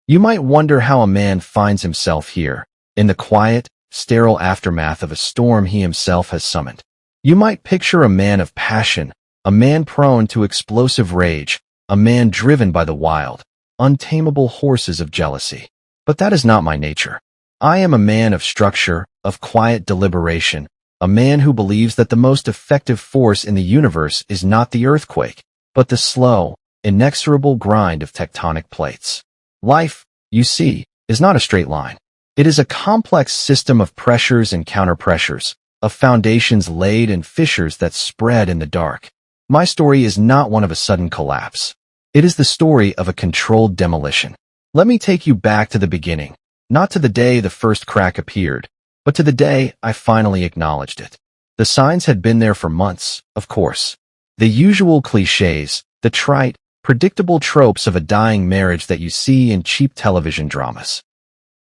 You might wonder how a man finds himself here, in the quiet, sterile aftermath of a storm he himself has summoned. You might picture a man of passion, a man prone to explosive rage, a man driven by the wild, untamable horses of jealousy. But that is not my nature. I am a man of structure, of quiet deliberation, a man who believes that the most effective force in the universe is not the earthquake, but the slow, inexorable grind of tectonic plates. Life, you see, is not a straight line. It is a complex system of pressures and counterpressures, of foundations laid and fissures that spread in the dark. My story is not one of a sudden collapse. It is the story of a controlled demolition. Let me take you back to the beginning, not to the day the first crack appeared, but to the day I finally acknowledged it. The signs had been there for months, of course. The usual cliches, the trite, predictable tropes of a dying marriage that you see in cheap television dramas.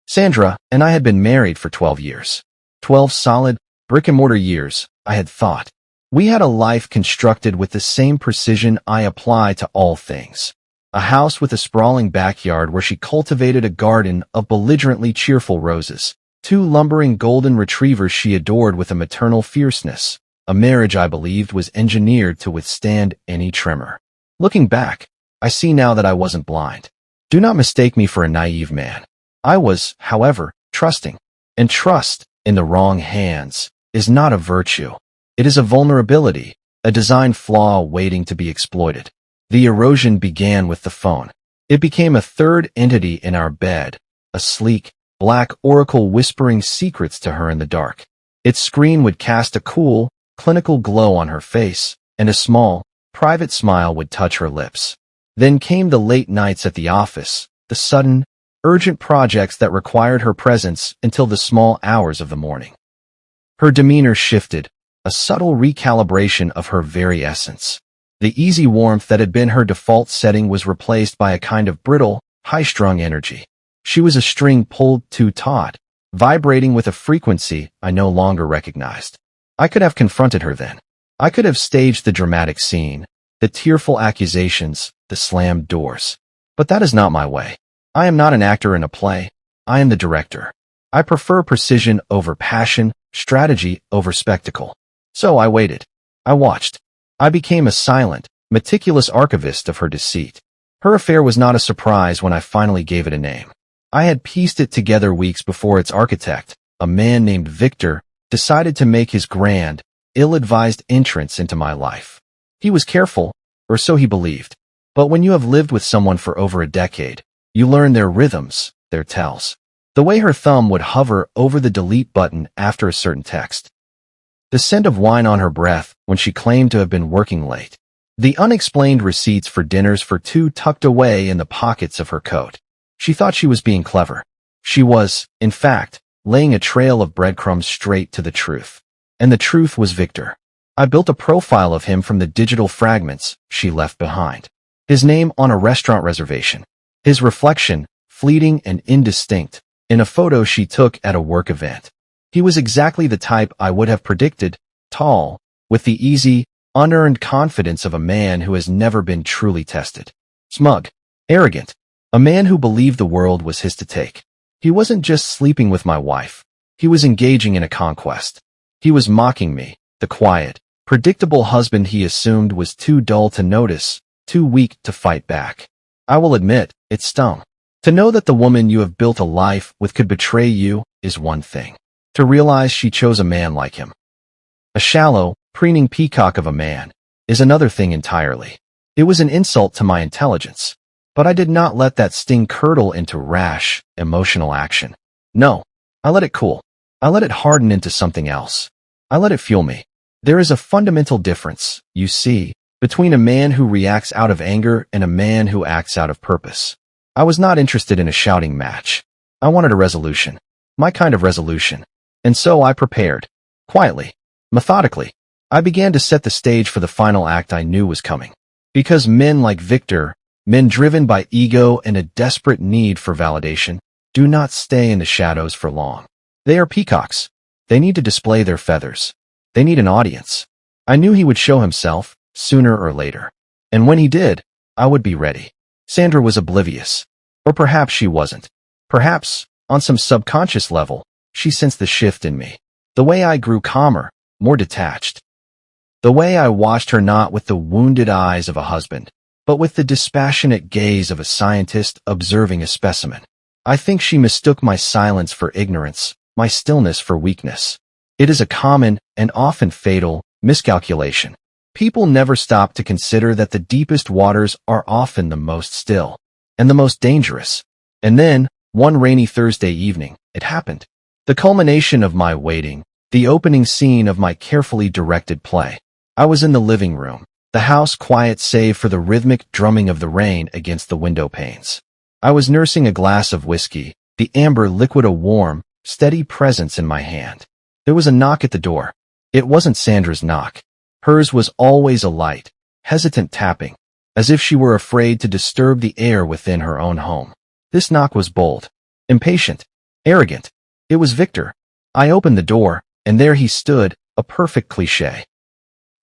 Sandra and I had been married for 12 years. 12 solid, brick-and-mortar years, I had thought. We had a life constructed with the same precision I apply to all things. A house with a sprawling backyard where she cultivated a garden of belligerently cheerful roses. 2 lumbering golden retrievers she adored with a maternal fierceness. A marriage I believed was engineered to withstand any tremor. Looking back, I see now that I wasn't blind. Do not mistake me for a naive man. I was, however, trusting. And trust, in the wrong hands, is not a virtue. It is a vulnerability, a design flaw waiting to be exploited. The erosion began with the phone. It became a third entity in our bed, a sleek, black oracle whispering secrets to her in the dark. Its screen would cast a cool, clinical glow on her face, and a small, private smile would touch her lips. Then came the late nights at the office, the sudden, urgent projects that required her presence until the small hours of the morning. Her demeanor shifted, a subtle recalibration of her very essence. The easy warmth that had been her default setting was replaced by a kind of brittle, high-strung energy. She was a string pulled too taut, vibrating with a frequency I no longer recognized. I could have confronted her then. I could have staged the dramatic scene, the tearful accusations, the slammed doors. But that is not my way. I am not an actor in a play. I am the director. I prefer precision over passion, strategy over spectacle. So I waited. I watched. I became a silent, meticulous archivist of her deceit. Her affair was not a surprise when I finally gave it a name. I had pieced it together weeks before its architect, a man named Victor, decided to make his grand, ill-advised entrance into my life. He was careful, or so he believed. But when you have lived with someone for over a decade, you learn their rhythms, their tells. The way her thumb would hover over the delete button after a certain text. The scent of wine on her breath when she claimed to have been working late. The unexplained receipts for dinners for 2 tucked away in the pockets of her coat. She thought she was being clever. She was, in fact, laying a trail of breadcrumbs straight to the truth. And the truth was Victor. I built a profile of him from the digital fragments she left behind. His name on a restaurant reservation. His reflection, fleeting and indistinct, in a photo she took at a work event. He was exactly the type I would have predicted, tall, with the easy, unearned confidence of a man who has never been truly tested. Smug, arrogant, a man who believed the world was his to take. He wasn't just sleeping with my wife. He was engaging in a conquest. He was mocking me, the quiet, predictable husband he assumed was too dull to notice, too weak to fight back. I will admit, it stung. To know that the woman you have built a life with could betray you is one thing. To realize she chose a man like him, a shallow, preening peacock of a man, is another thing entirely. It was an insult to my intelligence. But I did not let that sting curdle into rash, emotional action. No, I let it cool. I let it harden into something else. I let it fuel me. There is a fundamental difference, you see, between a man who reacts out of anger and a man who acts out of purpose. I was not interested in a shouting match. I wanted a resolution. My kind of resolution. And so I prepared. Quietly. Methodically. I began to set the stage for the final act I knew was coming. Because men like Victor, men driven by ego and a desperate need for validation, do not stay in the shadows for long. They are peacocks. They need to display their feathers. They need an audience. I knew he would show himself, sooner or later. And when he did, I would be ready. Sandra was oblivious. Or perhaps she wasn't. Perhaps, on some subconscious level, she sensed the shift in me. The way I grew calmer, more detached. The way I watched her not with the wounded eyes of a husband, but with the dispassionate gaze of a scientist observing a specimen. I think she mistook my silence for ignorance, my stillness for weakness. It is a common, and often fatal, miscalculation. People never stop to consider that the deepest waters are often the most still, and the most dangerous. And then, one rainy Thursday evening, it happened. The culmination of my waiting, the opening scene of my carefully directed play. I was in the living room, the house quiet save for the rhythmic drumming of the rain against the window panes. I was nursing a glass of whiskey, the amber liquid a warm, steady presence in my hand. There was a knock at the door. It wasn't Sandra's knock. Hers was always a light, hesitant tapping, as if she were afraid to disturb the air within her own home. This knock was bold, impatient, arrogant. It was Victor. I opened the door, and there he stood, a perfect cliché.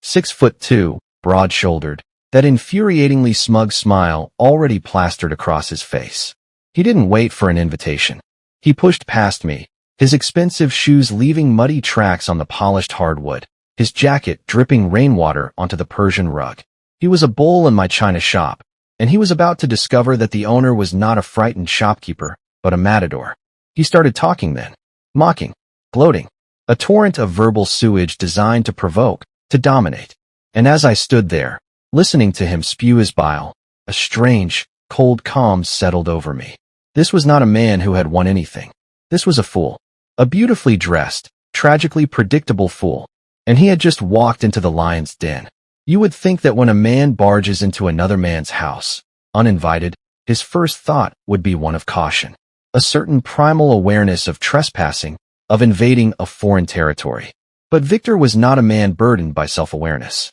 6'2", broad-shouldered, that infuriatingly smug smile already plastered across his face. He didn't wait for an invitation. He pushed past me, his expensive shoes leaving muddy tracks on the polished hardwood, his jacket dripping rainwater onto the Persian rug. He was a bull in my china shop, and he was about to discover that the owner was not a frightened shopkeeper, but a matador. He started talking then, mocking, gloating, a torrent of verbal sewage designed to provoke, to dominate. And as I stood there, listening to him spew his bile, a strange, cold calm settled over me. This was not a man who had won anything. This was a fool. A beautifully dressed, tragically predictable fool. And he had just walked into the lion's den. You would think that when a man barges into another man's house, uninvited, his first thought would be one of caution. A certain primal awareness of trespassing, of invading a foreign territory. But Victor was not a man burdened by self-awareness.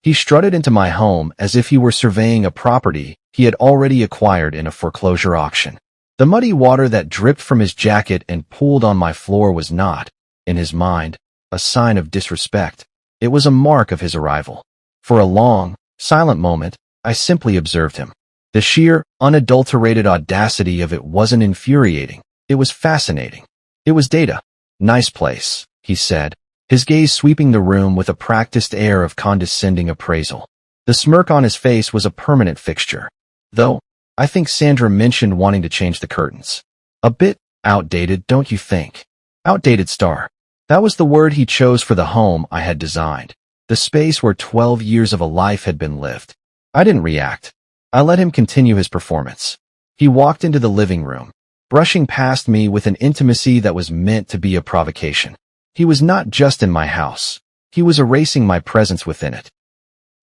He strutted into my home as if he were surveying a property he had already acquired in a foreclosure auction. The muddy water that dripped from his jacket and pooled on my floor was not, in his mind, a sign of disrespect. It was a mark of his arrival. For a long, silent moment, I simply observed him. The sheer, unadulterated audacity of it wasn't infuriating. It was fascinating. It was data. Nice place, he said, his gaze sweeping the room with a practiced air of condescending appraisal. The smirk on his face was a permanent fixture. Though, I think Sandra mentioned wanting to change the curtains. A bit outdated, don't you think? Outdated star. That was the word he chose for the home I had designed. The space where 12 years of a life had been lived. I didn't react. I let him continue his performance. He walked into the living room, brushing past me with an intimacy that was meant to be a provocation. He was not just in my house. He was erasing my presence within it.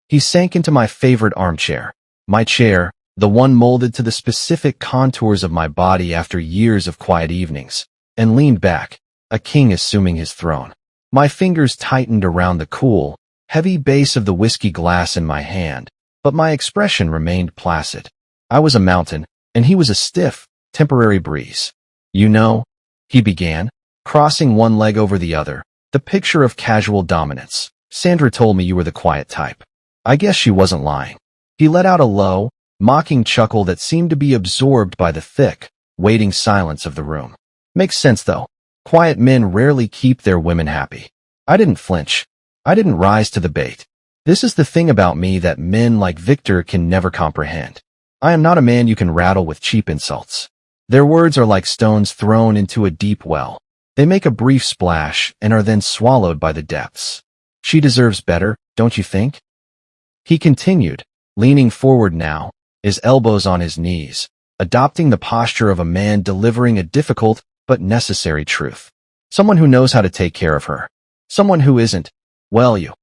He sank into my favorite armchair. My chair, the one molded to the specific contours of my body after years of quiet evenings, and leaned back, a king assuming his throne. My fingers tightened around the cool, heavy base of the whiskey glass in my hand, but my expression remained placid. I was a mountain, and he was a stiff, temporary breeze. You know, he began, crossing one leg over the other, the picture of casual dominance. Sandra told me you were the quiet type. I guess she wasn't lying. He let out a low, mocking chuckle that seemed to be absorbed by the thick, waiting silence of the room. Makes sense, though. Quiet men rarely keep their women happy. I didn't flinch. I didn't rise to the bait. This is the thing about me that men like Victor can never comprehend. I am not a man you can rattle with cheap insults. Their words are like stones thrown into a deep well. They make a brief splash and are then swallowed by the depths. She deserves better, don't you think? He continued, leaning forward now, his elbows on his knees, adopting the posture of a man delivering a difficult but necessary truth. Someone who knows how to take care of her. Someone who isn't, well, you.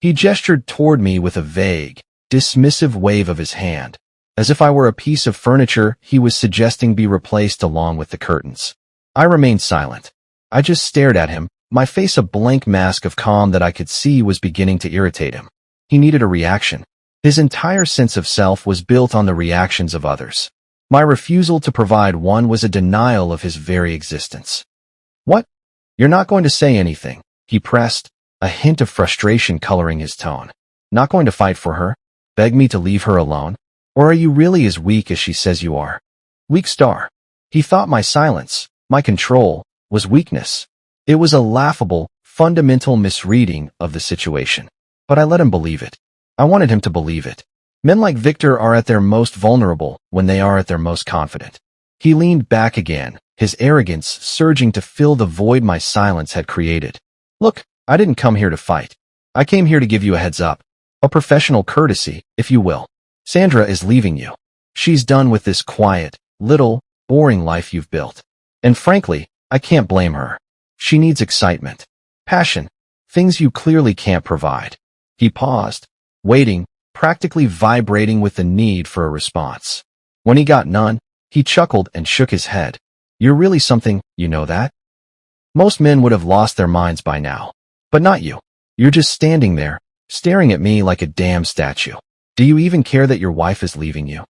He gestured toward me with a vague, dismissive wave of his hand, as if I were a piece of furniture he was suggesting be replaced along with the curtains. I remained silent. I just stared at him, my face a blank mask of calm that I could see was beginning to irritate him. He needed a reaction. His entire sense of self was built on the reactions of others. My refusal to provide one was a denial of his very existence. What? You're not going to say anything, he pressed, a hint of frustration coloring his tone. Not going to fight for her? Beg me to leave her alone? Or are you really as weak as she says you are? Weak star. He thought my silence, my control, was weakness. It was a laughable, fundamental misreading of the situation. But I let him believe it. I wanted him to believe it. Men like Victor are at their most vulnerable when they are at their most confident. He leaned back again, his arrogance surging to fill the void my silence had created. Look, I didn't come here to fight. I came here to give you a heads up. A professional courtesy, if you will. Sandra is leaving you. She's done with this quiet, little, boring life you've built. And frankly, I can't blame her. She needs excitement, passion, things you clearly can't provide. He paused, waiting, practically vibrating with the need for a response. When he got none, he chuckled and shook his head. You're really something, you know that? Most men would have lost their minds by now. But not you. You're just standing there, staring at me like a damn statue. Do you even care that your wife is leaving you?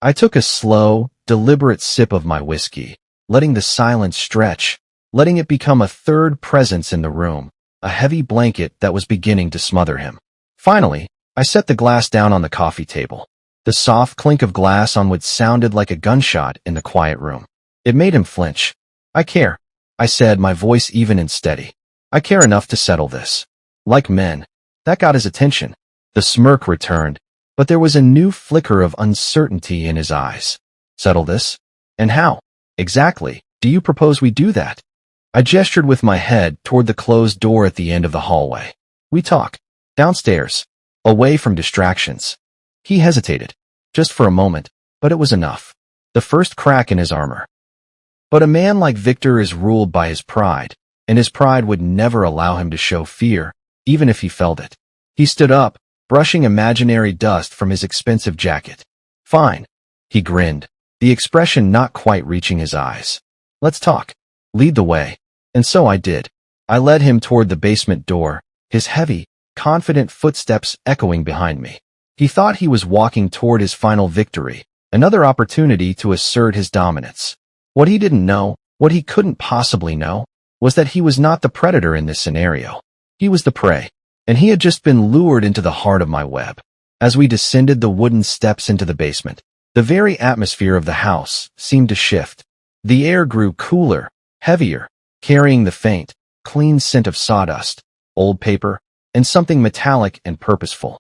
I took a slow, deliberate sip of my whiskey, letting the silence stretch, letting it become a third presence in the room, a heavy blanket that was beginning to smother him. Finally, I set the glass down on the coffee table. The soft clink of glass on wood sounded like a gunshot in the quiet room. It made him flinch. I care, I said, my voice even and steady. I care enough to settle this. Like men. That got his attention. The smirk returned, but there was a new flicker of uncertainty in his eyes. Settle this? And how? Exactly, do you propose we do that? I gestured with my head toward the closed door at the end of the hallway. We talk. Downstairs. Away from distractions. He hesitated. Just for a moment, but it was enough. The first crack in his armor. But a man like Victor is ruled by his pride, and his pride would never allow him to show fear, even if he felt it. He stood up, brushing imaginary dust from his expensive jacket. Fine. He grinned, the expression not quite reaching his eyes. Let's talk. Lead the way. And so I did. I led him toward the basement door, his heavy, confident footsteps echoing behind me. He thought he was walking toward his final victory, another opportunity to assert his dominance. What he didn't know, what he couldn't possibly know, was that he was not the predator in this scenario. He was the prey, and he had just been lured into the heart of my web. As we descended the wooden steps into the basement, the very atmosphere of the house seemed to shift. The air grew cooler, heavier, carrying the faint, clean scent of sawdust, old paper, and something metallic and purposeful.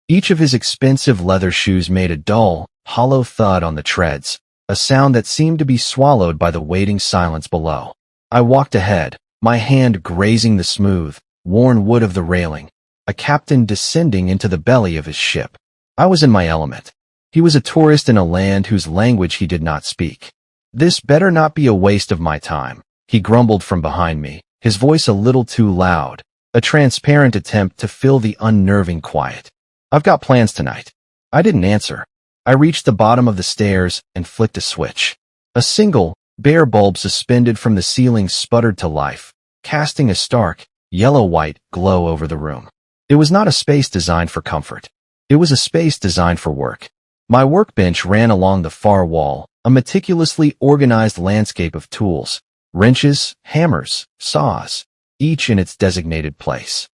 Each of his expensive leather shoes made a dull, hollow thud on the treads, a sound that seemed to be swallowed by the waiting silence below. I walked ahead, my hand grazing the smooth, worn wood of the railing, a captain descending into the belly of his ship. I was in my element. He was a tourist in a land whose language he did not speak. This better not be a waste of my time, he grumbled from behind me, his voice a little too loud, a transparent attempt to fill the unnerving quiet. I've got plans tonight. I didn't answer. I reached the bottom of the stairs and flicked a switch. A single, bare bulb suspended from the ceiling sputtered to life, casting a stark, yellow-white glow over the room. It was not a space designed for comfort. It was a space designed for work. My workbench ran along the far wall, a meticulously organized landscape of tools, wrenches, hammers, saws, each in its designated place.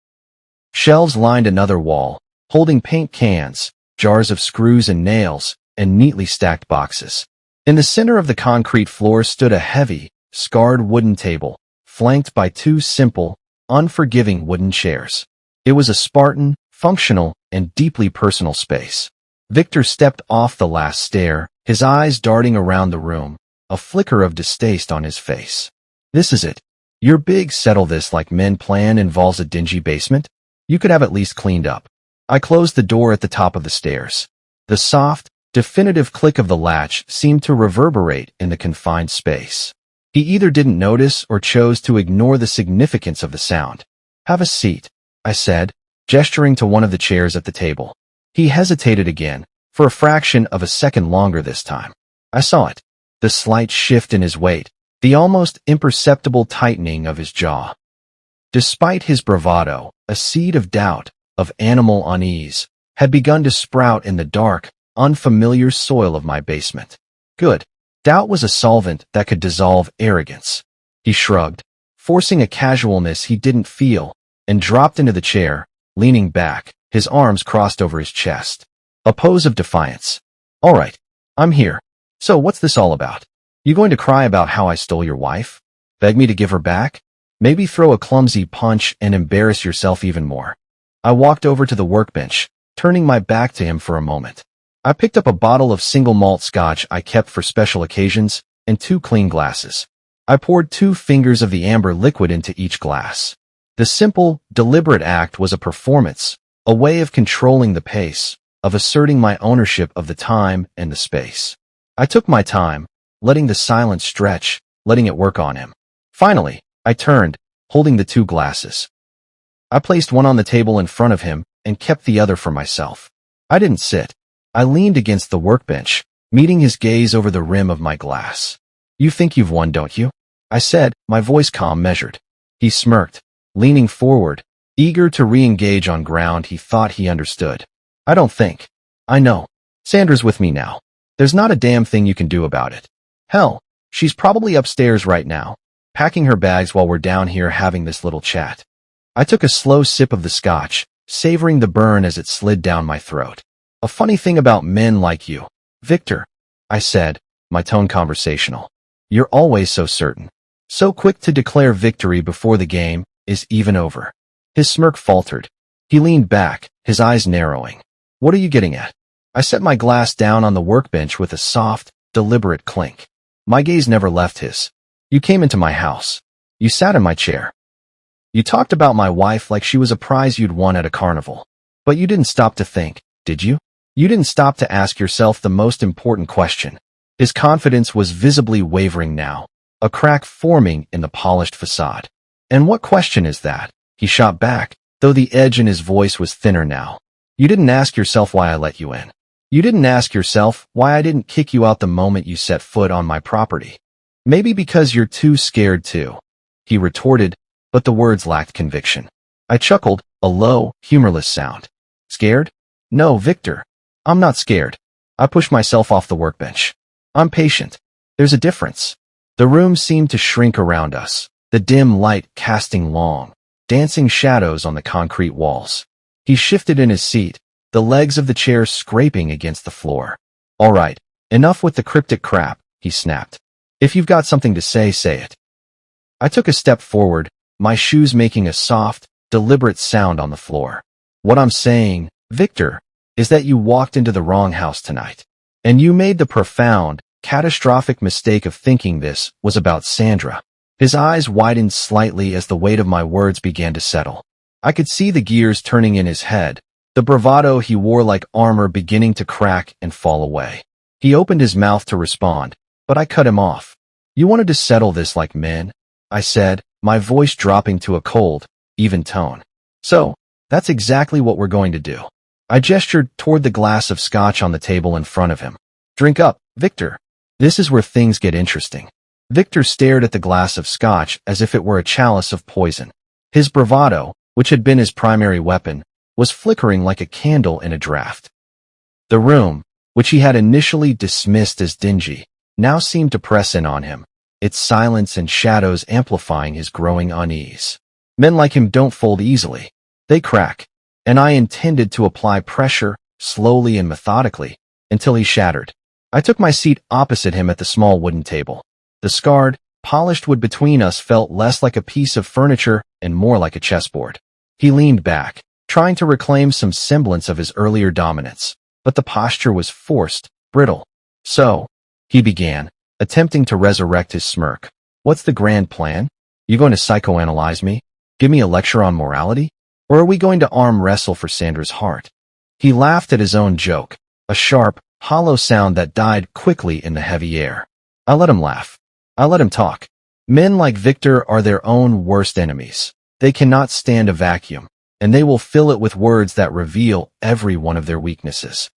Shelves lined another wall, holding paint cans, jars of screws and nails, and neatly stacked boxes. In the center of the concrete floor stood a heavy, scarred wooden table, flanked by two simple, unforgiving wooden chairs. It was a Spartan, functional, and deeply personal space. Victor stepped off the last stair, his eyes darting around the room, a flicker of distaste on his face. This is it. Your big settle this like men plan involves a dingy basement? You could have at least cleaned up. I closed the door at the top of the stairs. The soft, definitive click of the latch seemed to reverberate in the confined space. He either didn't notice or chose to ignore the significance of the sound. Have a seat, I said, gesturing to one of the chairs at the table. He hesitated again, for a fraction of a second longer this time. I saw it. The slight shift in his weight, the almost imperceptible tightening of his jaw. Despite his bravado, a seed of doubt, of animal unease, had begun to sprout in the dark, unfamiliar soil of my basement. Good. Doubt was a solvent that could dissolve arrogance. He shrugged, forcing a casualness he didn't feel, and dropped into the chair, leaning back, his arms crossed over his chest. A pose of defiance. All right, I'm here. So what's this all about? You going to cry about how I stole your wife? Beg me to give her back? Maybe throw a clumsy punch and embarrass yourself even more. I walked over to the workbench, turning my back to him for a moment. I picked up a bottle of single malt scotch I kept for special occasions and 2 clean glasses. I poured 2 fingers of the amber liquid into each glass. The simple, deliberate act was a performance, a way of controlling the pace, of asserting my ownership of the time and the space. I took my time, letting the silence stretch, letting it work on him. Finally, I turned, holding the 2 glasses. I placed one on the table in front of him and kept the other for myself. I didn't sit. I leaned against the workbench, meeting his gaze over the rim of my glass. You think you've won, don't you? I said, my voice calm, measured. He smirked, leaning forward, eager to re-engage on ground he thought he understood. I don't think. I know. Sandra's with me now. There's not a damn thing you can do about it. Hell, she's probably upstairs right now, packing her bags while we're down here having this little chat. I took a slow sip of the scotch, savoring the burn as it slid down my throat. A funny thing about men like you, Victor, I said, my tone conversational. You're always so certain, so quick to declare victory before the game is even over. His smirk faltered. He leaned back, his eyes narrowing. What are you getting at? I set my glass down on the workbench with a soft, deliberate clink. My gaze never left his. You came into my house. You sat in my chair. You talked about my wife like she was a prize you'd won at a carnival. But you didn't stop to think, did you? You didn't stop to ask yourself the most important question. His confidence was visibly wavering now, a crack forming in the polished facade. And what question is that? He shot back, though the edge in his voice was thinner now. You didn't ask yourself why I let you in. You didn't ask yourself why I didn't kick you out the moment you set foot on my property. Maybe because you're too scared to. He retorted, but the words lacked conviction. I chuckled, a low, humorless sound. Scared? No, Victor. I'm not scared. I pushed myself off the workbench. I'm patient. There's a difference. The room seemed to shrink around us, the dim light casting long, dancing shadows on the concrete walls. He shifted in his seat, the legs of the chair scraping against the floor. All right, enough with the cryptic crap, he snapped. If you've got something to say it. I took a step forward, my shoes making a soft, deliberate sound on the floor. What I'm saying, Victor, is that you walked into the wrong house tonight. And you made the profound, catastrophic mistake of thinking this was about Sandra. His eyes widened slightly as the weight of my words began to settle. I could see the gears turning in his head, the bravado he wore like armor beginning to crack and fall away. He opened his mouth to respond, but I cut him off. You wanted to settle this like men? I said, my voice dropping to a cold, even tone. So, that's exactly what we're going to do. I gestured toward the glass of scotch on the table in front of him. Drink up, Victor. This is where things get interesting. Victor stared at the glass of scotch as if it were a chalice of poison. His bravado, which had been his primary weapon, was flickering like a candle in a draft. The room, which he had initially dismissed as dingy, now seemed to press in on him, its silence and shadows amplifying his growing unease. Men like him don't fold easily. They crack. And I intended to apply pressure, slowly and methodically, until he shattered. I took my seat opposite him at the small wooden table. The scarred, polished wood between us felt less like a piece of furniture and more like a chessboard. He leaned back, trying to reclaim some semblance of his earlier dominance, but the posture was forced, brittle. So, he began, attempting to resurrect his smirk. What's the grand plan? You going to psychoanalyze me? Give me a lecture on morality? Or are we going to arm wrestle for Sandra's heart? He laughed at his own joke, a sharp, hollow sound that died quickly in the heavy air. I let him laugh. I let him talk. Men like Victor are their own worst enemies. They cannot stand a vacuum, and they will fill it with words that reveal every one of their weaknesses.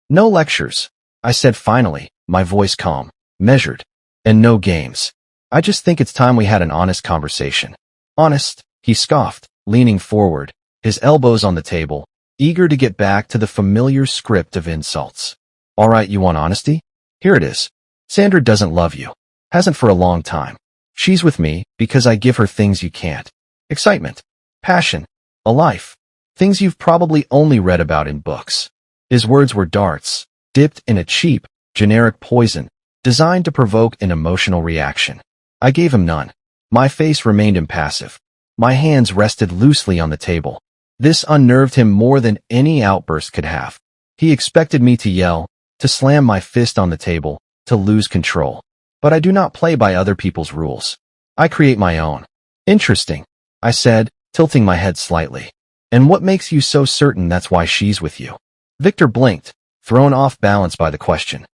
No lectures, I said finally, my voice calm, measured, and no games. I just think it's time we had an honest conversation. Honest, he scoffed, leaning forward, his elbows on the table, eager to get back to the familiar script of insults. All right, you want honesty? Here it is. Sandra doesn't love you. Hasn't for a long time. She's with me because I give her things you can't. Excitement, passion, a life. Things you've probably only read about in books. His words were darts, dipped in a cheap, generic poison, designed to provoke an emotional reaction. I gave him none. My face remained impassive. My hands rested loosely on the table. This unnerved him more than any outburst could have. He expected me to yell, to slam my fist on the table, to lose control. But I do not play by other people's rules. I create my own. Interesting, I said, tilting my head slightly. And what makes you so certain that's why she's with you? Victor blinked, thrown off balance by the question.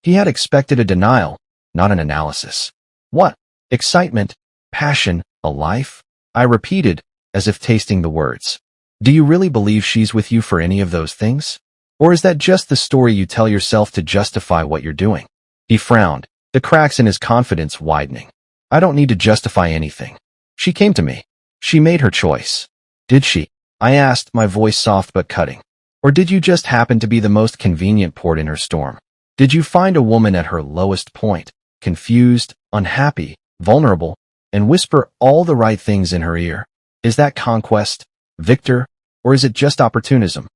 He had expected a denial, not an analysis. What? Excitement, passion, a life? I repeated, as if tasting the words. Do you really believe she's with you for any of those things? Or is that just the story you tell yourself to justify what you're doing? He frowned, the cracks in his confidence widening. I don't need to justify anything. She came to me. She made her choice. Did she? I asked, my voice soft but cutting. Or did you just happen to be the most convenient port in her storm? Did you find a woman at her lowest point, confused, unhappy, vulnerable, and whisper all the right things in her ear? Is that conquest, Victor, or is it just opportunism?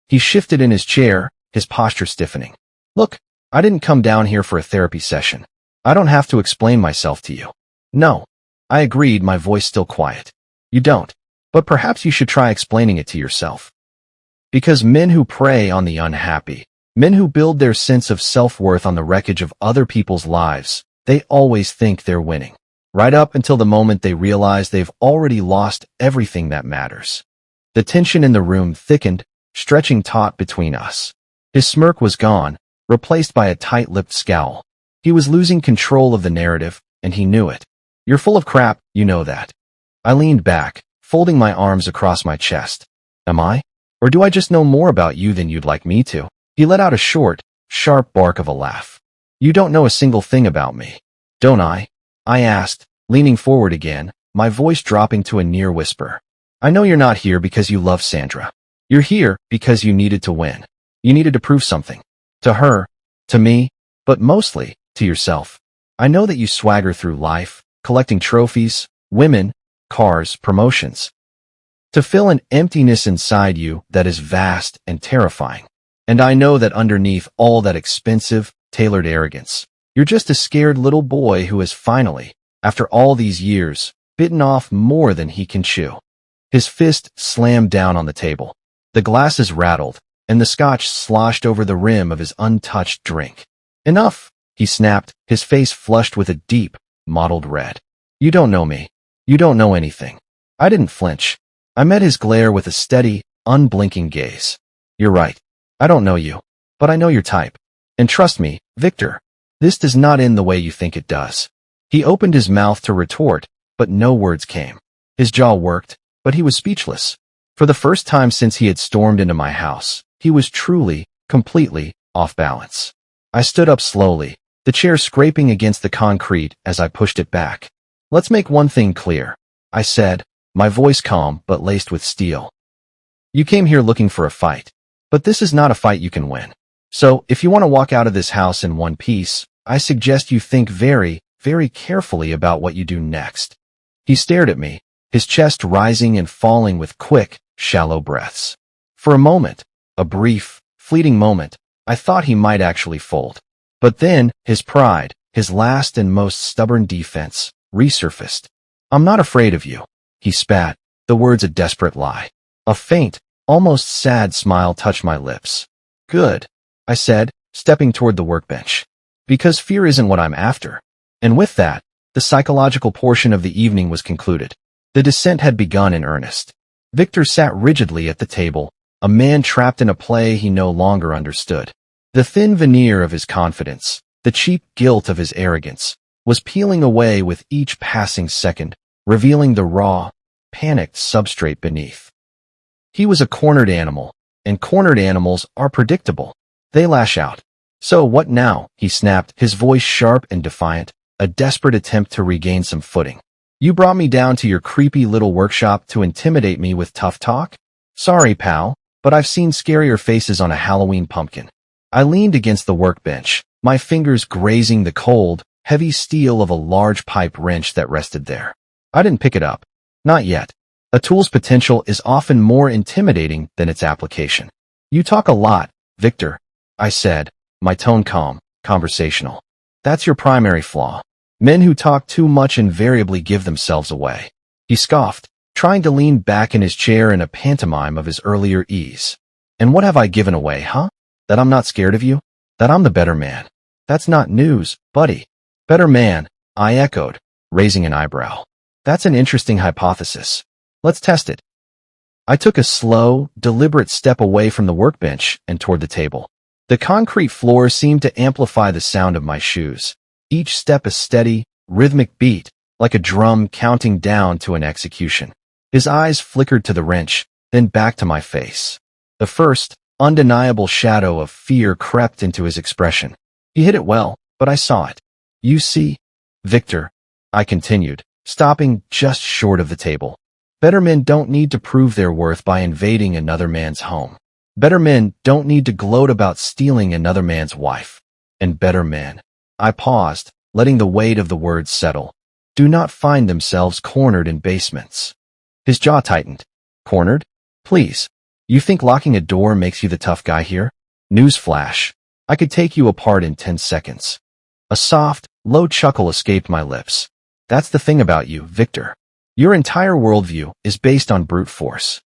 He shifted in his chair, his posture stiffening. Look, I didn't come down here for a therapy session. I don't have to explain myself to you. No. I agreed, my voice still quiet. You don't. But perhaps you should try explaining it to yourself. Because men who prey on the unhappy, men who build their sense of self-worth on the wreckage of other people's lives, they always think they're winning. Right up until the moment they realize they've already lost everything that matters. The tension in the room thickened, stretching taut between us. His smirk was gone, replaced by a tight-lipped scowl. He was losing control of the narrative, and he knew it. You're full of crap, you know that. I leaned back, folding my arms across my chest. Am I? Or do I just know more about you than you'd like me to? He let out a short, sharp bark of a laugh. You don't know a single thing about me. Don't I? I asked, leaning forward again, my voice dropping to a near whisper. I know you're not here because you love Sandra. You're here because you needed to win. You needed to prove something. To her, to me, but mostly to yourself. I know that you swagger through life, collecting trophies, women, cars, promotions. To fill an emptiness inside you that is vast and terrifying. And I know that underneath all that expensive, tailored arrogance, you're just a scared little boy who has finally, after all these years, bitten off more than he can chew. His fist slammed down on the table. The glasses rattled, and the scotch sloshed over the rim of his untouched drink. Enough, he snapped, his face flushed with a deep, mottled red. You don't know me. You don't know anything. I didn't flinch. I met his glare with a steady, unblinking gaze. You're right. I don't know you. But I know your type. And trust me, Victor, this does not end the way you think it does. He opened his mouth to retort, but no words came. His jaw worked, but he was speechless. For the first time since he had stormed into my house, he was truly, completely off balance. I stood up slowly, the chair scraping against the concrete as I pushed it back. Let's make one thing clear, I said, my voice calm but laced with steel. You came here looking for a fight, but this is not a fight you can win. So, if you want to walk out of this house in one piece, I suggest you think very, very carefully about what you do next. He stared at me, his chest rising and falling with quick, shallow breaths. For a moment, a brief, fleeting moment, I thought he might actually fold. But then, his pride, his last and most stubborn defense, resurfaced. I'm not afraid of you. He spat, the words a desperate lie. A faint, almost sad smile touched my lips. Good, I said, stepping toward the workbench. Because fear isn't what I'm after. And with that, the psychological portion of the evening was concluded. The descent had begun in earnest. Victor sat rigidly at the table, a man trapped in a play he no longer understood. The thin veneer of his confidence, the cheap guilt of his arrogance, was peeling away with each passing second, revealing the raw, panicked substrate beneath. He was a cornered animal, and cornered animals are predictable. They lash out. So what now? He snapped, his voice sharp and defiant, a desperate attempt to regain some footing. You brought me down to your creepy little workshop to intimidate me with tough talk? Sorry, pal, but I've seen scarier faces on a Halloween pumpkin. I leaned against the workbench, my fingers grazing the cold, heavy steel of a large pipe wrench that rested there. I didn't pick it up. Not yet. A tool's potential is often more intimidating than its application. You talk a lot, Victor, I said, my tone calm, conversational. That's your primary flaw. Men who talk too much invariably give themselves away. He scoffed, trying to lean back in his chair in a pantomime of his earlier ease. And what have I given away, huh? That I'm not scared of you? That I'm the better man? That's not news, buddy. Better man, I echoed, raising an eyebrow. That's an interesting hypothesis. Let's test it. I took a slow, deliberate step away from the workbench and toward the table. The concrete floor seemed to amplify the sound of my shoes. Each step a steady, rhythmic beat, like a drum counting down to an execution. His eyes flickered to the wrench, then back to my face. The first, undeniable shadow of fear crept into his expression. He hit it well, but I saw it. You see, Victor, I continued, stopping just short of the table. Better men don't need to prove their worth by invading another man's home. Better men don't need to gloat about stealing another man's wife. And better men, I paused, letting the weight of the words settle, do not find themselves cornered in basements. His jaw tightened. Cornered? Please. You think locking a door makes you the tough guy here? Newsflash. I could take you apart in 10 seconds. A soft, low chuckle escaped my lips. That's the thing about you, Victor. Your entire worldview is based on brute force.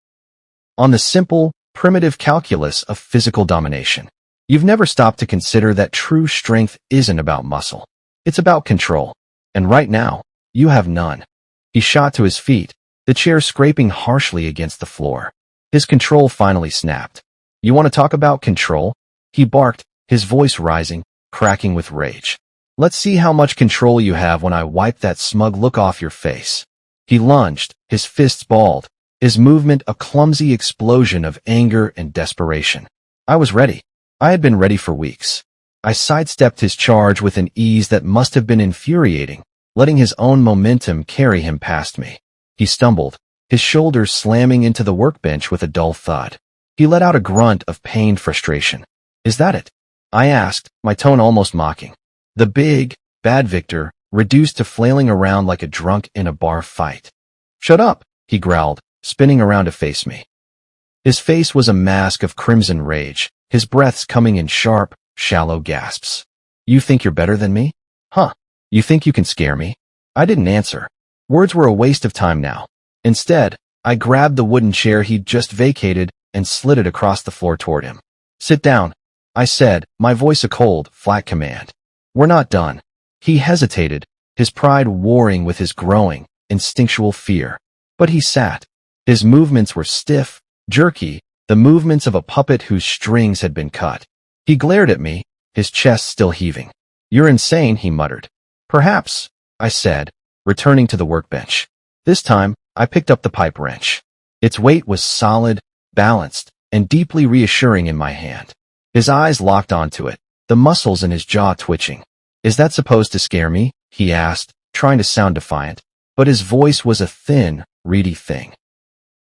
On the simple, primitive calculus of physical domination. You've never stopped to consider that true strength isn't about muscle. It's about control. And right now, you have none. He shot to his feet, the chair scraping harshly against the floor. His control finally snapped. You want to talk about control? He barked, his voice rising, cracking with rage. Let's see how much control you have when I wipe that smug look off your face. He lunged, his fists balled, his movement a clumsy explosion of anger and desperation. I was ready. I had been ready for weeks. I sidestepped his charge with an ease that must have been infuriating, letting his own momentum carry him past me. He stumbled, his shoulders slamming into the workbench with a dull thud. He let out a grunt of pained frustration. Is that it? I asked, my tone almost mocking. The big, bad Victor, reduced to flailing around like a drunk in a bar fight. Shut up, he growled, spinning around to face me. His face was a mask of crimson rage, his breaths coming in sharp, shallow gasps. You think you're better than me? Huh? You think you can scare me? I didn't answer. Words were a waste of time now. Instead, I grabbed the wooden chair he'd just vacated and slid it across the floor toward him. Sit down, I said, my voice a cold, flat command. We're not done. He hesitated, his pride warring with his growing, instinctual fear. But he sat. His movements were stiff, jerky, the movements of a puppet whose strings had been cut. He glared at me, his chest still heaving. You're insane, he muttered. Perhaps, I said, returning to the workbench. This time, I picked up the pipe wrench. Its weight was solid, balanced, and deeply reassuring in my hand. His eyes locked onto it, the muscles in his jaw twitching. Is that supposed to scare me? He asked, trying to sound defiant. But his voice was a thin, reedy thing.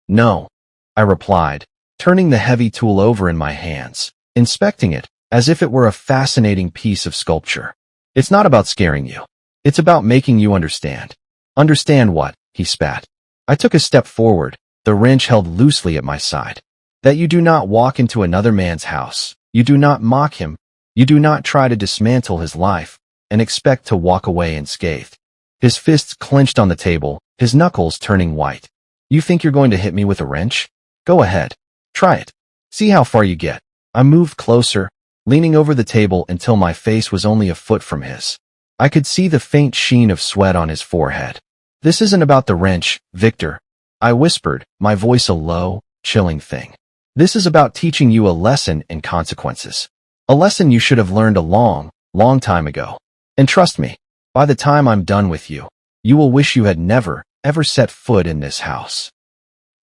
No, I replied, turning the heavy tool over in my hands, inspecting it, as if it were a fascinating piece of sculpture. It's not about scaring you. It's about making you understand. Understand what? He spat. I took a step forward, the wrench held loosely at my side. That you do not walk into another man's house. You do not mock him. You do not try to dismantle his life and expect to walk away unscathed. His fists clenched on the table, his knuckles turning white. You think you're going to hit me with a wrench? Go ahead. Try it. See how far you get. I moved closer, leaning over the table until my face was only a foot from his. I could see the faint sheen of sweat on his forehead. This isn't about the wrench, Victor, I whispered, my voice a low, chilling thing. This is about teaching you a lesson in consequences. A lesson you should have learned a long, long time ago. And trust me, by the time I'm done with you, you will wish you had never, ever set foot in this house.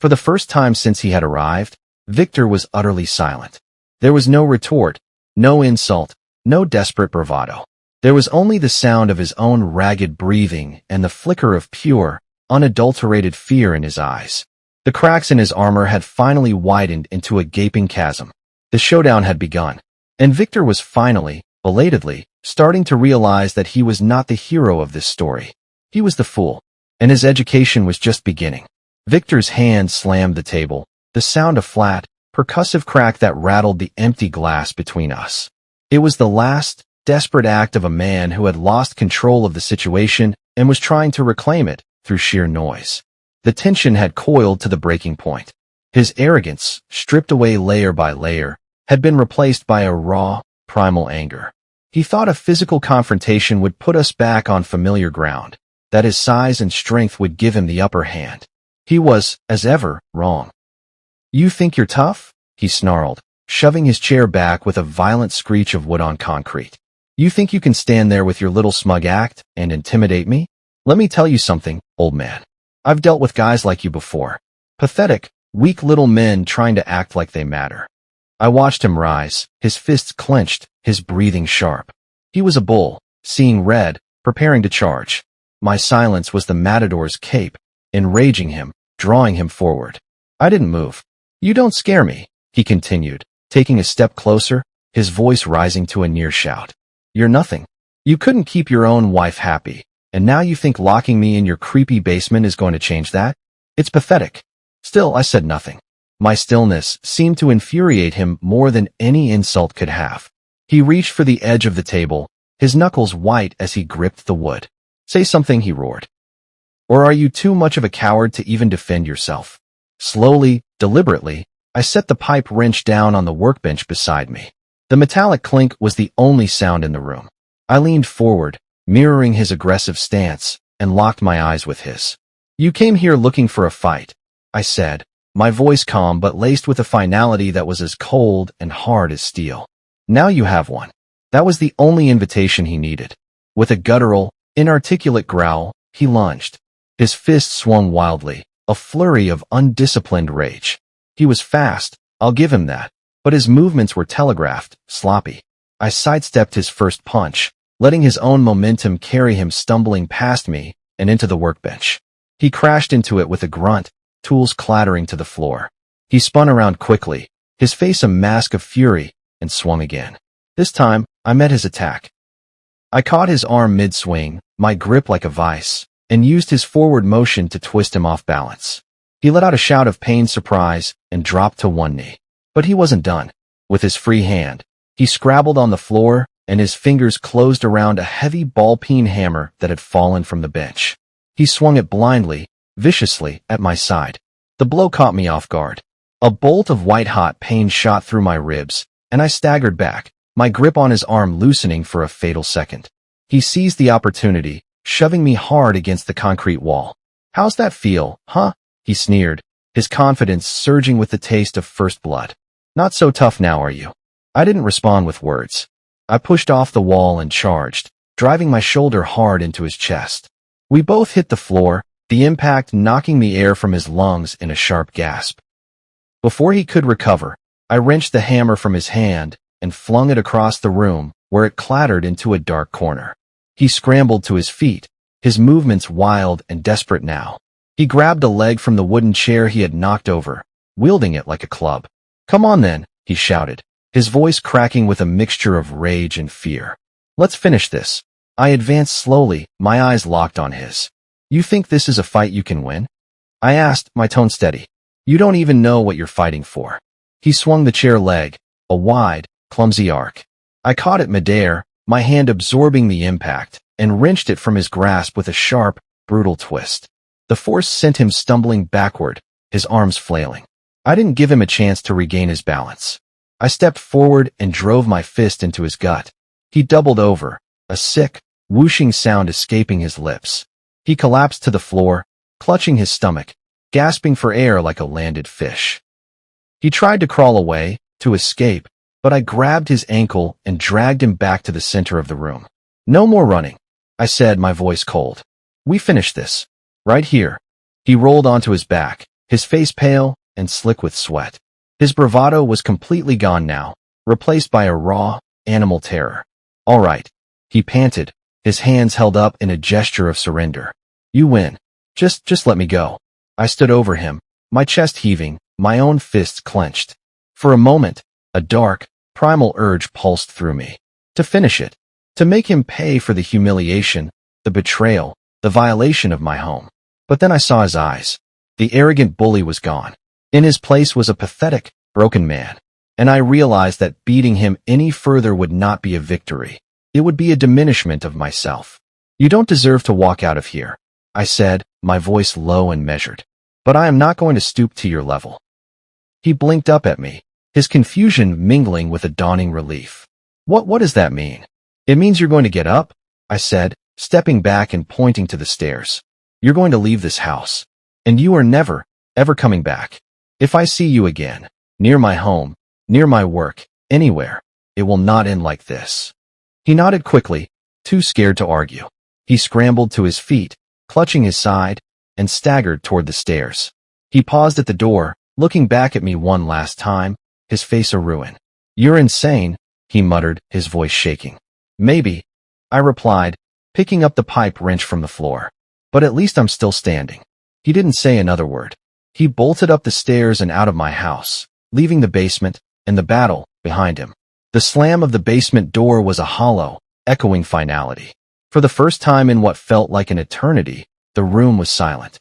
For the first time since he had arrived, Victor was utterly silent. There was no retort, no insult, no desperate bravado. There was only the sound of his own ragged breathing and the flicker of pure, unadulterated fear in his eyes. The cracks in his armor had finally widened into a gaping chasm. The showdown had begun, and Victor was finally, belatedly, starting to realize that he was not the hero of this story. He was the fool, and his education was just beginning. Victor's hand slammed the table, the sound a flat, percussive crack that rattled the empty glass between us. It was the last, desperate act of a man who had lost control of the situation and was trying to reclaim it through sheer noise. The tension had coiled to the breaking point. His arrogance, stripped away layer by layer, had been replaced by a raw, primal anger. He thought a physical confrontation would put us back on familiar ground, that his size and strength would give him the upper hand. He was, as ever, wrong. "You think you're tough?" he snarled, shoving his chair back with a violent screech of wood on concrete. "You think you can stand there with your little smug act and intimidate me? Let me tell you something, old man. I've dealt with guys like you before. Pathetic, weak little men trying to act like they matter." I watched him rise, his fists clenched, his breathing sharp. He was a bull, seeing red, preparing to charge. My silence was the matador's cape, enraging him, drawing him forward. I didn't move. "You don't scare me," he continued, taking a step closer, his voice rising to a near shout. "You're nothing. You couldn't keep your own wife happy, and now you think locking me in your creepy basement is going to change that? It's pathetic." Still, I said nothing. My stillness seemed to infuriate him more than any insult could have. He reached for the edge of the table, his knuckles white as he gripped the wood. "Say something," he roared. "Or are you too much of a coward to even defend yourself?" Slowly, deliberately, I set the pipe wrench down on the workbench beside me. The metallic clink was the only sound in the room. I leaned forward, mirroring his aggressive stance, and locked my eyes with his. "You came here looking for a fight," I said, my voice calm but laced with a finality that was as cold and hard as steel. "Now you have one." That was the only invitation he needed. With a guttural, inarticulate growl, he lunged. His fist swung wildly, a flurry of undisciplined rage. He was fast, I'll give him that, but his movements were telegraphed, sloppy. I sidestepped his first punch, letting his own momentum carry him stumbling past me and into the workbench. He crashed into it with a grunt, tools clattering to the floor. He spun around quickly, his face a mask of fury, and swung again. This time, I met his attack. I caught his arm mid-swing, my grip like a vice, and used his forward motion to twist him off balance. He let out a shout of pained surprise and dropped to one knee. But he wasn't done. With his free hand, he scrabbled on the floor, and his fingers closed around a heavy ball-peen hammer that had fallen from the bench. He swung it blindly, viciously, at my side. The blow caught me off guard. A bolt of white-hot pain shot through my ribs, and I staggered back, my grip on his arm loosening for a fatal second. He seized the opportunity, shoving me hard against the concrete wall. "How's that feel, huh?" he sneered, his confidence surging with the taste of first blood. "Not so tough now, are you?" I didn't respond with words. I pushed off the wall and charged, driving my shoulder hard into his chest. We both hit the floor, the impact knocking the air from his lungs in a sharp gasp. Before he could recover, I wrenched the hammer from his hand and flung it across the room, where it clattered into a dark corner. He scrambled to his feet, his movements wild and desperate now. He grabbed a leg from the wooden chair he had knocked over, wielding it like a club. "Come on then," he shouted, his voice cracking with a mixture of rage and fear. "Let's finish this." I advanced slowly, my eyes locked on his. "You think this is a fight you can win?" I asked, my tone steady. "You don't even know what you're fighting for." He swung the chair leg, a wide, clumsy arc. I caught it midair, my hand absorbing the impact, and wrenched it from his grasp with a sharp, brutal twist. The force sent him stumbling backward, his arms flailing. I didn't give him a chance to regain his balance. I stepped forward and drove my fist into his gut. He doubled over, a sick, whooshing sound escaping his lips. He collapsed to the floor, clutching his stomach, gasping for air like a landed fish. He tried to crawl away, to escape, but I grabbed his ankle and dragged him back to the center of the room. "No more running," I said, my voice cold. "We finish this. Right here." He rolled onto his back, his face pale and slick with sweat. His bravado was completely gone now, replaced by a raw, animal terror. "All right," he panted, his hands held up in a gesture of surrender. "You win. Just let me go." I stood over him, my chest heaving, my own fists clenched. For a moment, a dark, primal urge pulsed through me. To finish it. To make him pay for the humiliation, the betrayal, the violation of my home. But then I saw his eyes. The arrogant bully was gone. In his place was a pathetic, broken man. And I realized that beating him any further would not be a victory. It would be a diminishment of myself. You don't deserve to walk out of here, I said, my voice low and measured. But I am not going to stoop to your level. He blinked up at me, his confusion mingling with a dawning relief. What does that mean? It means you're going to get up, I said, stepping back and pointing to the stairs. You're going to leave this house. And you are never, ever coming back. If I see you again, near my home, near my work, anywhere, it will not end like this. He nodded quickly, too scared to argue. He scrambled to his feet, clutching his side, and staggered toward the stairs. He paused at the door, looking back at me one last time, his face a ruin. You're insane, he muttered, his voice shaking. Maybe, I replied, picking up the pipe wrench from the floor. But at least I'm still standing. He didn't say another word. He bolted up the stairs and out of my house, leaving the basement and the battle behind him. The slam of the basement door was a hollow, echoing finality. For the first time in what felt like an eternity, the room was silent.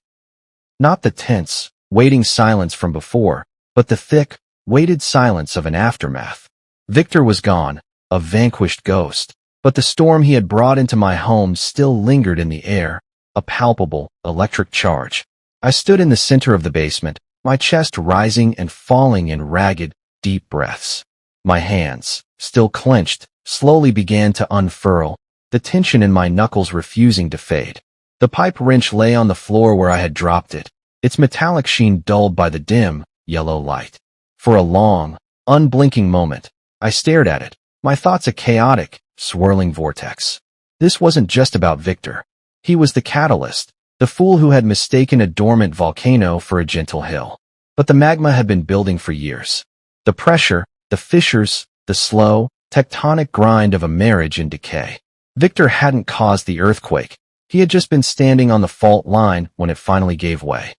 Not the tense, waiting silence from before, but the thick, weighted silence of an aftermath. Victor was gone, a vanquished ghost, but the storm he had brought into my home still lingered in the air, a palpable, electric charge. I stood in the center of the basement, my chest rising and falling in ragged, deep breaths. My hands, still clenched, slowly began to unfurl, the tension in my knuckles refusing to fade. The pipe wrench lay on the floor where I had dropped it, its metallic sheen dulled by the dim, yellow light. For a long, unblinking moment, I stared at it, my thoughts a chaotic, swirling vortex. This wasn't just about Victor. He was the catalyst, the fool who had mistaken a dormant volcano for a gentle hill. But the magma had been building for years. The pressure, the fissures, the slow, tectonic grind of a marriage in decay. Victor hadn't caused the earthquake. He had just been standing on the fault line when it finally gave way.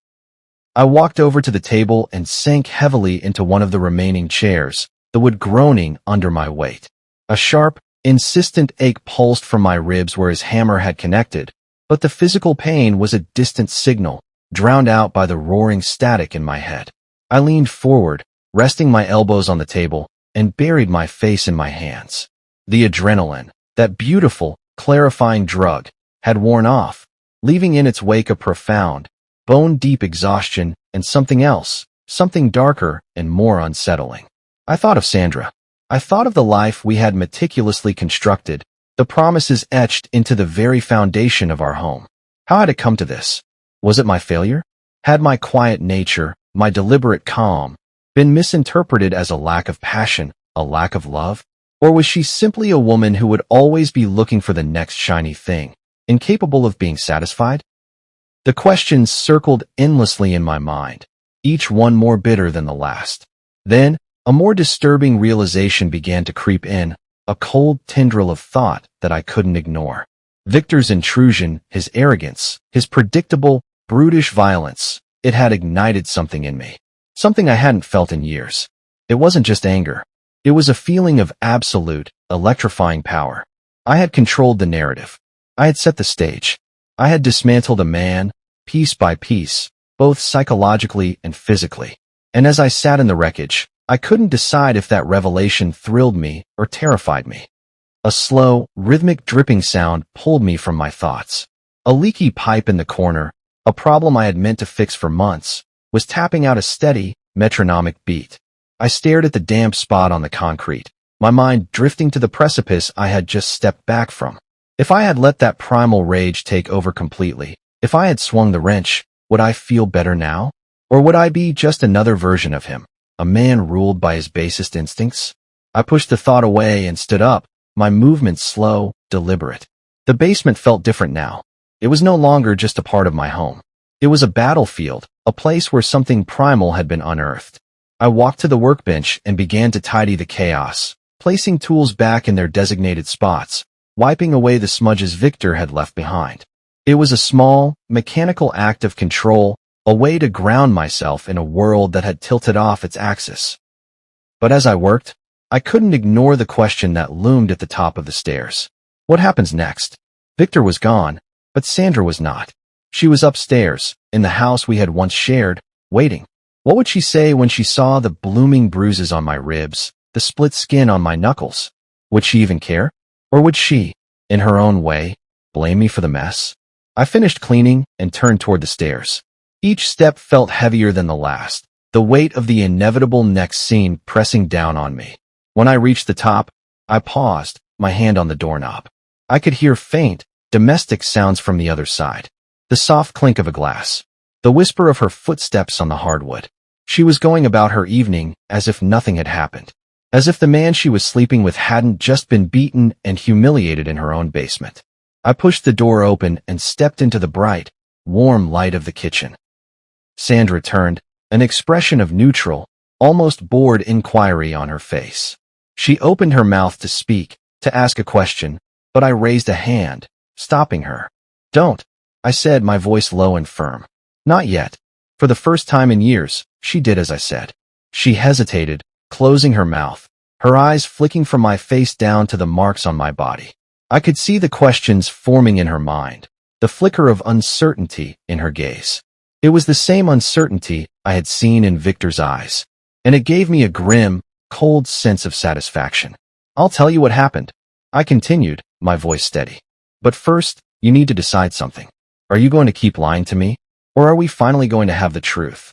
I walked over to the table and sank heavily into one of the remaining chairs, the wood groaning under my weight. A sharp, insistent ache pulsed from my ribs where his hammer had connected, but the physical pain was a distant signal, drowned out by the roaring static in my head. I leaned forward, resting my elbows on the table, and buried my face in my hands. The adrenaline, that beautiful, clarifying drug, had worn off, leaving in its wake a profound, bone-deep exhaustion and something else, something darker and more unsettling. I thought of Sandra. I thought of the life we had meticulously constructed, the promises etched into the very foundation of our home. How had it come to this? Was it my failure? Had my quiet nature, my deliberate calm, been misinterpreted as a lack of passion, a lack of love? Or was she simply a woman who would always be looking for the next shiny thing, incapable of being satisfied? The questions circled endlessly in my mind, each one more bitter than the last. Then, a more disturbing realization began to creep in, a cold tendril of thought that I couldn't ignore. Victor's intrusion, his arrogance, his predictable, brutish violence, it had ignited something in me. Something I hadn't felt in years. It wasn't just anger. It was a feeling of absolute, electrifying power. I had controlled the narrative. I had set the stage. I had dismantled a man, piece by piece, both psychologically and physically. And as I sat in the wreckage, I couldn't decide if that revelation thrilled me or terrified me. A slow, rhythmic dripping sound pulled me from my thoughts. A leaky pipe in the corner, a problem I had meant to fix for months, was tapping out a steady, metronomic beat. I stared at the damp spot on the concrete, my mind drifting to the precipice I had just stepped back from. If I had let that primal rage take over completely, if I had swung the wrench, would I feel better now? Or would I be just another version of him, a man ruled by his basest instincts? I pushed the thought away and stood up, my movements slow, deliberate. The basement felt different now. It was no longer just a part of my home. It was a battlefield, a place where something primal had been unearthed. I walked to the workbench and began to tidy the chaos, placing tools back in their designated spots, wiping away the smudges Victor had left behind. It was a small, mechanical act of control, a way to ground myself in a world that had tilted off its axis. But as I worked, I couldn't ignore the question that loomed at the top of the stairs. What happens next? Victor was gone, but Sandra was not. She was upstairs, in the house we had once shared, waiting. What would she say when she saw the blooming bruises on my ribs, the split skin on my knuckles? Would she even care? Or would she, in her own way, blame me for the mess? I finished cleaning and turned toward the stairs. Each step felt heavier than the last, the weight of the inevitable next scene pressing down on me. When I reached the top, I paused, my hand on the doorknob. I could hear faint, domestic sounds from the other side. The soft clink of a glass. The whisper of her footsteps on the hardwood. She was going about her evening as if nothing had happened. As if the man she was sleeping with hadn't just been beaten and humiliated in her own basement. I pushed the door open and stepped into the bright, warm light of the kitchen. Sandra turned, an expression of neutral, almost bored inquiry on her face. She opened her mouth to speak, to ask a question, but I raised a hand, stopping her. "Don't," I said, my voice low and firm. "Not yet." For the first time in years, she did as I said. She hesitated, closing her mouth, her eyes flicking from my face down to the marks on my body. I could see the questions forming in her mind, the flicker of uncertainty in her gaze. It was the same uncertainty I had seen in Victor's eyes, and it gave me a grim, cold sense of satisfaction. "I'll tell you what happened," I continued, my voice steady. "But first, you need to decide something. Are you going to keep lying to me, or are we finally going to have the truth?"